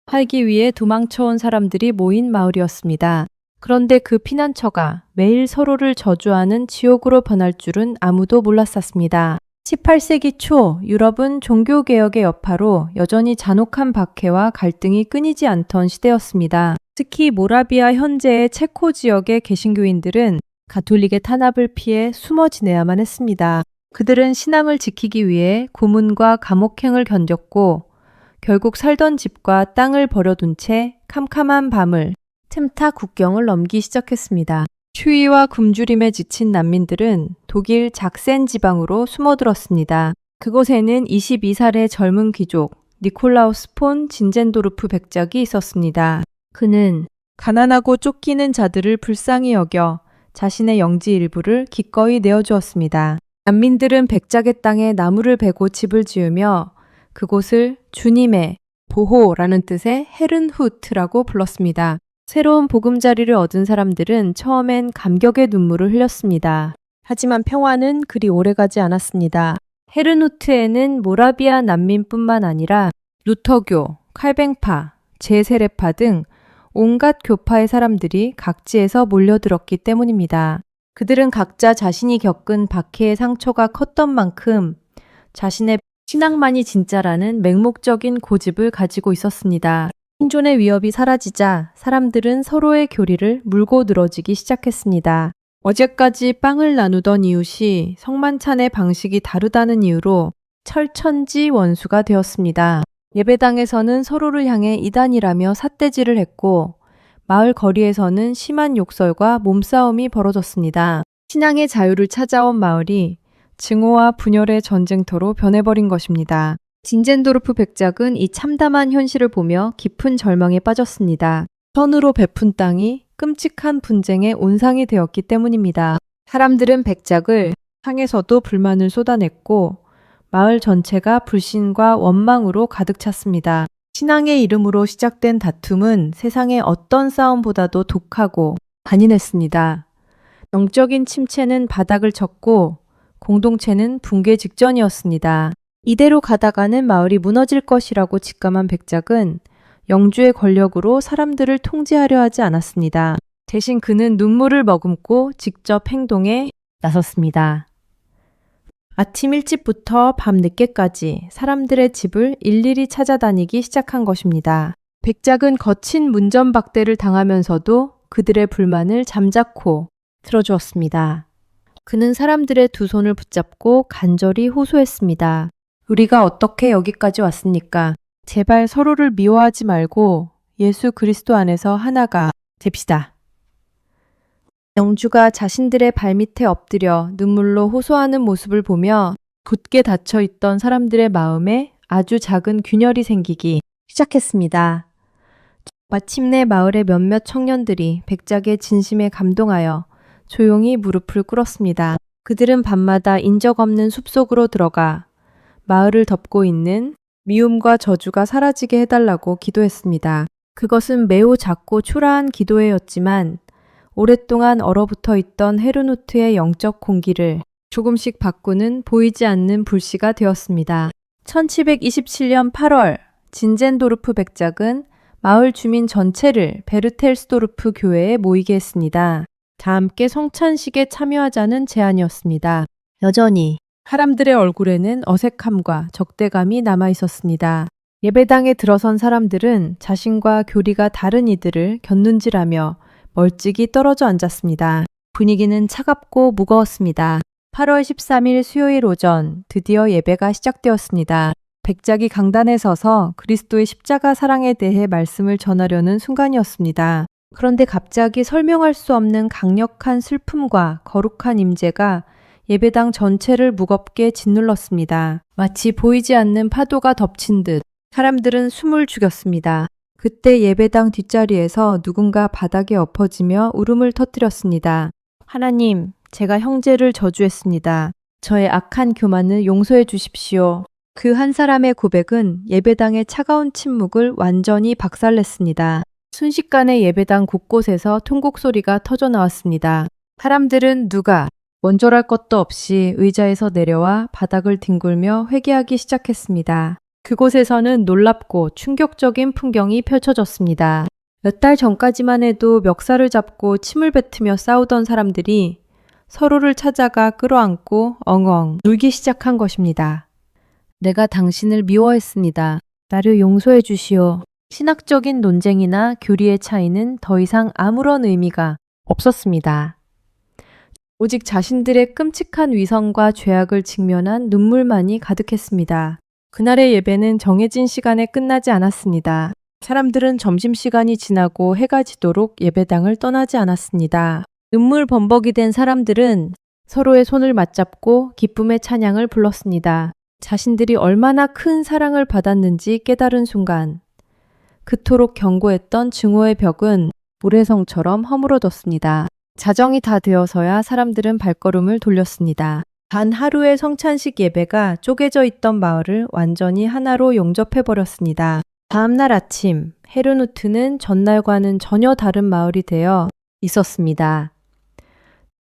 살기 위해 도망쳐온 사람들이 모인 마을이었습니다. 그런데 그 피난처가 매일 서로를 저주하는 지옥으로 변할 줄은 아무도 몰랐었습니다. 18세기 초 유럽은 종교개혁의 여파로 여전히 잔혹한 박해와 갈등이 끊이지 않던 시대였습니다. 특히 모라비아 현재의 체코 지역의 개신교인들은 가톨릭의 탄압을 피해 숨어 지내야만 했습니다. 그들은 신앙을 지키기 위해 고문과 감옥행을 견뎠고 결국 살던 집과 땅을 버려둔 채 캄캄한 밤을 틈타 국경을 넘기 시작했습니다. 추위와 굶주림에 지친 난민들은 독일 작센 지방으로 숨어들었습니다. 그곳에는 22살의 젊은 귀족 니콜라우스 폰 진젠도르프 백작이 있었습니다. 그는 가난하고 쫓기는 자들을 불쌍히 여겨 자신의 영지 일부를 기꺼이 내어주었습니다. 난민들은 백작의 땅에 나무를 베고 집을 지으며 그곳을 주님의 보호라는 뜻의 헤른후트라고 불렀습니다. 새로운 보금자리를 얻은 사람들은 처음엔 감격의 눈물을 흘렸습니다. 하지만 평화는 그리 오래가지 않았습니다. 헤르누트에는 모라비아 난민뿐만 아니라 루터교, 칼뱅파, 제세례파 등 온갖 교파의 사람들이 각지에서 몰려들었기 때문입니다. 그들은 각자 자신이 겪은 박해의 상처가 컸던 만큼 자신의 신앙만이 진짜라는 맹목적인 고집을 가지고 있었습니다. 생존의 위협이 사라지자 사람들은 서로의 교리를 물고 늘어지기 시작했습니다. 어제까지 빵을 나누던 이웃이 성만찬의 방식이 다르다는 이유로 철천지 원수가 되었습니다. 예배당에서는 서로를 향해 이단이라며 삿대질을 했고 마을 거리에서는 심한 욕설과 몸싸움이 벌어졌습니다. 신앙의 자유를 찾아온 마을이 증오와 분열의 전쟁터로 변해버린 것입니다. 진젠도르프 백작은 이 참담한 현실을 보며 깊은 절망에 빠졌습니다. 선으로 베푼 땅이 끔찍한 분쟁의 온상이 되었기 때문입니다. 사람들은 백작을 향해서도 불만을 쏟아냈고 마을 전체가 불신과 원망으로 가득 찼습니다. 신앙의 이름으로 시작된 다툼은 세상의 어떤 싸움보다도 독하고 잔인했습니다. 영적인 침체는 바닥을 쳤고 공동체는 붕괴 직전이었습니다. 이대로 가다가는 마을이 무너질 것이라고 직감한 백작은 영주의 권력으로 사람들을 통제하려 하지 않았습니다. 대신 그는 눈물을 머금고 직접 행동에 나섰습니다. 아침 일찍부터 밤 늦게까지 사람들의 집을 일일이 찾아다니기 시작한 것입니다. 백작은 거친 문전박대를 당하면서도 그들의 불만을 잠자코 들어주었습니다. 그는 사람들의 두 손을 붙잡고 간절히 호소했습니다. 우리가 어떻게 여기까지 왔습니까? 제발 서로를 미워하지 말고 예수 그리스도 안에서 하나가 됩시다. 영주가 자신들의 발밑에 엎드려 눈물로 호소하는 모습을 보며 굳게 닫혀있던 사람들의 마음에 아주 작은 균열이 생기기 시작했습니다. 마침내 마을의 몇몇 청년들이 백작의 진심에 감동하여 조용히 무릎을 꿇었습니다. 그들은 밤마다 인적 없는 숲속으로 들어가 마을을 덮고 있는 미움과 저주가 사라지게 해달라고 기도했습니다. 그것은 매우 작고 초라한 기도회였지만 오랫동안 얼어붙어 있던 헤르누트의 영적 공기를 조금씩 바꾸는 보이지 않는 불씨가 되었습니다. 1727년 8월 진젠도르프 백작은 마을 주민 전체를 베르텔스도르프 교회에 모이게 했습니다. 다 함께 성찬식에 참여하자는 제안이었습니다. 여전히 사람들의 얼굴에는 어색함과 적대감이 남아 있었습니다. 예배당에 들어선 사람들은 자신과 교리가 다른 이들을 곁눈질하며 멀찍이 떨어져 앉았습니다. 분위기는 차갑고 무거웠습니다. 8월 13일 수요일 오전 드디어 예배가 시작되었습니다. 백작이 강단에 서서 그리스도의 십자가 사랑에 대해 말씀을 전하려는 순간이었습니다. 그런데 갑자기 설명할 수 없는 강력한 슬픔과 거룩한 임재가 예배당 전체를 무겁게 짓눌렀습니다. 마치 보이지 않는 파도가 덮친 듯 사람들은 숨을 죽였습니다. 그때 예배당 뒷자리에서 누군가 바닥에 엎어지며 울음을 터뜨렸습니다. 하나님, 제가 형제를 저주했습니다. 저의 악한 교만을 용서해 주십시오. 그 한 사람의 고백은 예배당의 차가운 침묵을 완전히 박살냈습니다. 순식간에 예배당 곳곳에서 통곡 소리가 터져 나왔습니다. 사람들은 누가 원졸할 것도 없이 의자에서 내려와 바닥을 뒹굴며 회개하기 시작했습니다. 그곳에서는 놀랍고 충격적인 풍경이 펼쳐졌습니다. 몇 달 전까지만 해도 멱살을 잡고 침을 뱉으며 싸우던 사람들이 서로를 찾아가 끌어안고 엉엉 울기 시작한 것입니다. 내가 당신을 미워했습니다. 나를 용서해 주시오. 신학적인 논쟁이나 교리의 차이는 더 이상 아무런 의미가 없었습니다. 오직 자신들의 끔찍한 위선과 죄악을 직면한 눈물만이 가득했습니다. 그날의 예배는 정해진 시간에 끝나지 않았습니다. 사람들은 점심시간이 지나고 해가 지도록 예배당을 떠나지 않았습니다. 눈물 범벅이 된 사람들은 서로의 손을 맞잡고 기쁨의 찬양을 불렀습니다. 자신들이 얼마나 큰 사랑을 받았는지 깨달은 순간 그토록 견고했던 증오의 벽은 모래성처럼 허물어졌습니다. 자정이 다 되어서야 사람들은 발걸음을 돌렸습니다. 단 하루의 성찬식 예배가 쪼개져 있던 마을을 완전히 하나로 용접해버렸습니다. 다음날 아침, 헤르누트는 전날과는 전혀 다른 마을이 되어 있었습니다.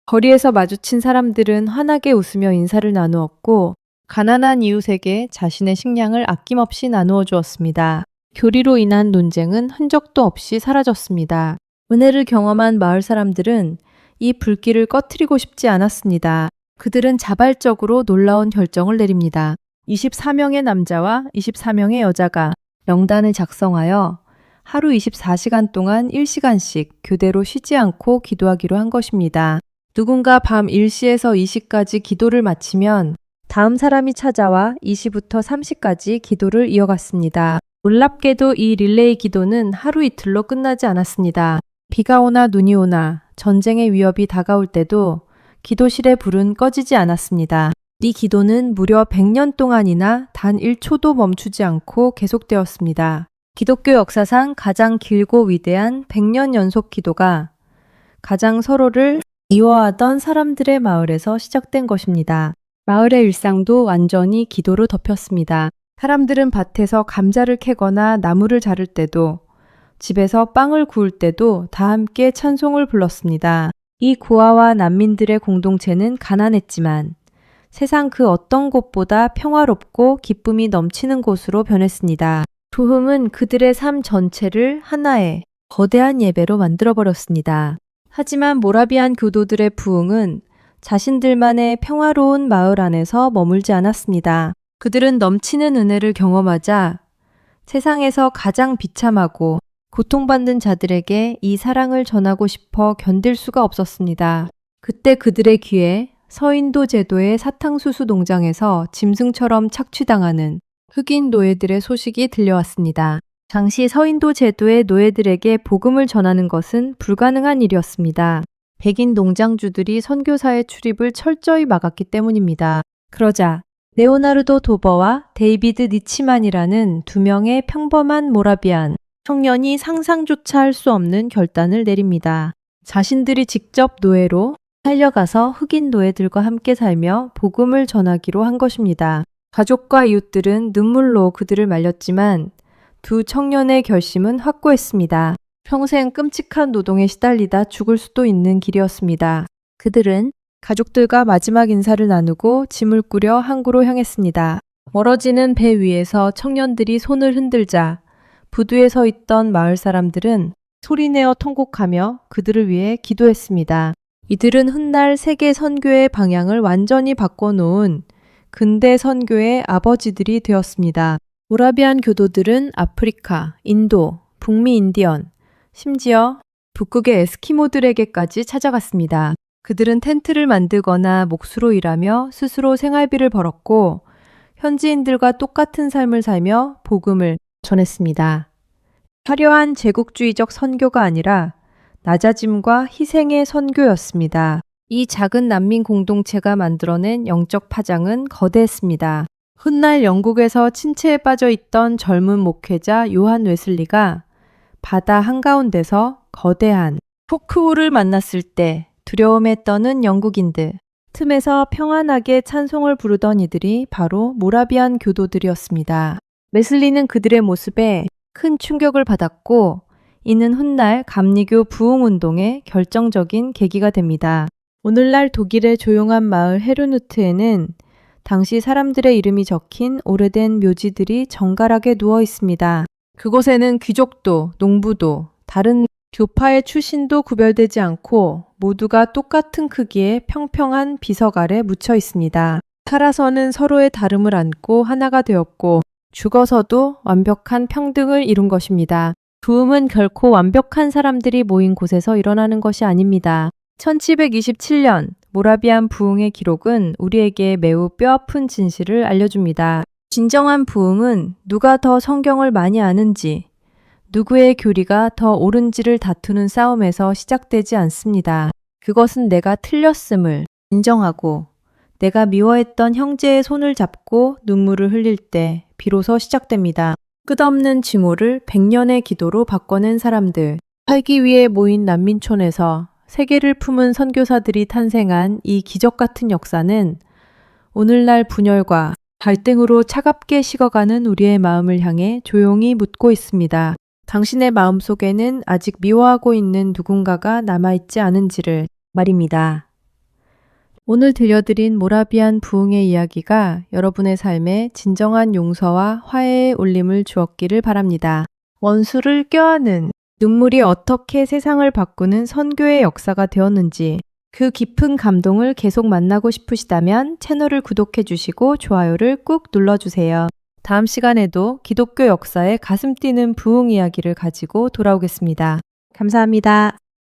거리에서 마주친 사람들은 환하게 웃으며 인사를 나누었고 가난한 이웃에게 자신의 식량을 아낌없이 나누어 주었습니다. 교리로 인한 논쟁은 흔적도 없이 사라졌습니다. 은혜를 경험한 마을 사람들은 이 불길을 꺼트리고 싶지 않았습니다. 그들은 자발적으로 놀라운 결정을 내립니다. 24명의 남자와 24명의 여자가 명단을 작성하여 하루 24시간 동안 1시간씩 교대로 쉬지 않고 기도하기로 한 것입니다. 누군가 밤 1시에서 2시까지 기도를 마치면 다음 사람이 찾아와 2시부터 3시까지 기도를 이어갔습니다. 놀랍게도 이 릴레이 기도는 하루 이틀로 끝나지 않았습니다. 비가 오나 눈이 오나 전쟁의 위협이 다가올 때도 기도실의 불은 꺼지지 않았습니다. 이 기도는 무려 100년 동안이나 단 1초도 멈추지 않고 계속되었습니다. 기독교 역사상 가장 길고 위대한 100년 연속 기도가 가장 서로를 미워하던 사람들의 마을에서 시작된 것입니다. 마을의 일상도 완전히 기도로 덮였습니다. 사람들은 밭에서 감자를 캐거나 나무를 자를 때도 집에서 빵을 구울 때도 다 함께 찬송을 불렀습니다. 이 고아와 난민들의 공동체는 가난했지만 세상 그 어떤 곳보다 평화롭고 기쁨이 넘치는 곳으로 변했습니다. 부흥은 그들의 삶 전체를 하나의 거대한 예배로 만들어버렸습니다. 하지만 모라비안 교도들의 부흥은 자신들만의 평화로운 마을 안에서 머물지 않았습니다. 그들은 넘치는 은혜를 경험하자 세상에서 가장 비참하고 고통받는 자들에게 이 사랑을 전하고 싶어 견딜 수가 없었습니다. 그때 그들의 귀에 서인도 제도의 사탕수수 농장에서 짐승처럼 착취당하는 흑인 노예들의 소식이 들려왔습니다. 당시 서인도 제도의 노예들에게 복음을 전하는 것은 불가능한 일이었습니다. 백인 농장주들이 선교사의 출입을 철저히 막았기 때문입니다. 그러자 레오나르도 도버와 데이비드 니치만이라는 두 명의 평범한 모라비안 청년이 상상조차 할 수 없는 결단을 내립니다. 자신들이 직접 노예로 살려가서 흑인 노예들과 함께 살며 복음을 전하기로 한 것입니다. 가족과 이웃들은 눈물로 그들을 말렸지만 두 청년의 결심은 확고했습니다. 평생 끔찍한 노동에 시달리다 죽을 수도 있는 길이었습니다. 그들은 가족들과 마지막 인사를 나누고 짐을 꾸려 항구로 향했습니다. 멀어지는 배 위에서 청년들이 손을 흔들자 부두에 서 있던 마을 사람들은 소리내어 통곡하며 그들을 위해 기도했습니다. 이들은 훗날 세계 선교의 방향을 완전히 바꿔놓은 근대 선교의 아버지들이 되었습니다. 모라비안 교도들은 아프리카, 인도, 북미 인디언, 심지어 북극의 에스키모들에게까지 찾아갔습니다. 그들은 텐트를 만들거나 목수로 일하며 스스로 생활비를 벌었고 현지인들과 똑같은 삶을 살며 복음을 전했습니다. 화려한 제국주의적 선교가 아니라 낮아짐과 희생의 선교였습니다. 이 작은 난민 공동체가 만들어낸 영적 파장은 거대했습니다. 훗날 영국에서 침체에 빠져 있던 젊은 목회자 요한 웨슬리가 바다 한가운데서 거대한 포크홀을 만났을 때 두려움에 떠는 영국인들, 틈에서 평안하게 찬송을 부르던 이들이 바로 모라비안 교도들이었습니다. 웨슬리는 그들의 모습에 큰 충격을 받았고 이는 훗날 감리교 부흥운동의 결정적인 계기가 됩니다. 오늘날 독일의 조용한 마을 헤르누트에는 당시 사람들의 이름이 적힌 오래된 묘지들이 정갈하게 누워 있습니다. 그곳에는 귀족도, 농부도, 다른 교파의 출신도 구별되지 않고 모두가 똑같은 크기의 평평한 비석 아래 묻혀 있습니다. 살아서는 서로의 다름을 안고 하나가 되었고 죽어서도 완벽한 평등을 이룬 것입니다. 부흥은 결코 완벽한 사람들이 모인 곳에서 일어나는 것이 아닙니다. 1727년 모라비안 부흥의 기록은 우리에게 매우 뼈아픈 진실을 알려줍니다. 진정한 부흥은 누가 더 성경을 많이 아는지, 누구의 교리가 더 옳은지를 다투는 싸움에서 시작되지 않습니다. 그것은 내가 틀렸음을 인정하고 내가 미워했던 형제의 손을 잡고 눈물을 흘릴 때 비로소 시작됩니다. 끝없는 증오를 100년의 기도로 바꿔낸 사람들, 살기 위해 모인 난민촌에서 세계를 품은 선교사들이 탄생한 이 기적 같은 역사는 오늘날 분열과 갈등으로 차갑게 식어가는 우리의 마음을 향해 조용히 묻고 있습니다. 당신의 마음속에는 아직 미워하고 있는 누군가가 남아있지 않은지를 말입니다. 오늘 들려드린 모라비안 부흥의 이야기가 여러분의 삶에 진정한 용서와 화해의 울림을 주었기를 바랍니다. 원수를 껴안은 눈물이 어떻게 세상을 바꾸는 선교의 역사가 되었는지 그 깊은 감동을 계속 만나고 싶으시다면 채널을 구독해 주시고 좋아요를 꾹 눌러주세요. 다음 시간에도 기독교 역사의 가슴 뛰는 부흥 이야기를 가지고 돌아오겠습니다. 감사합니다.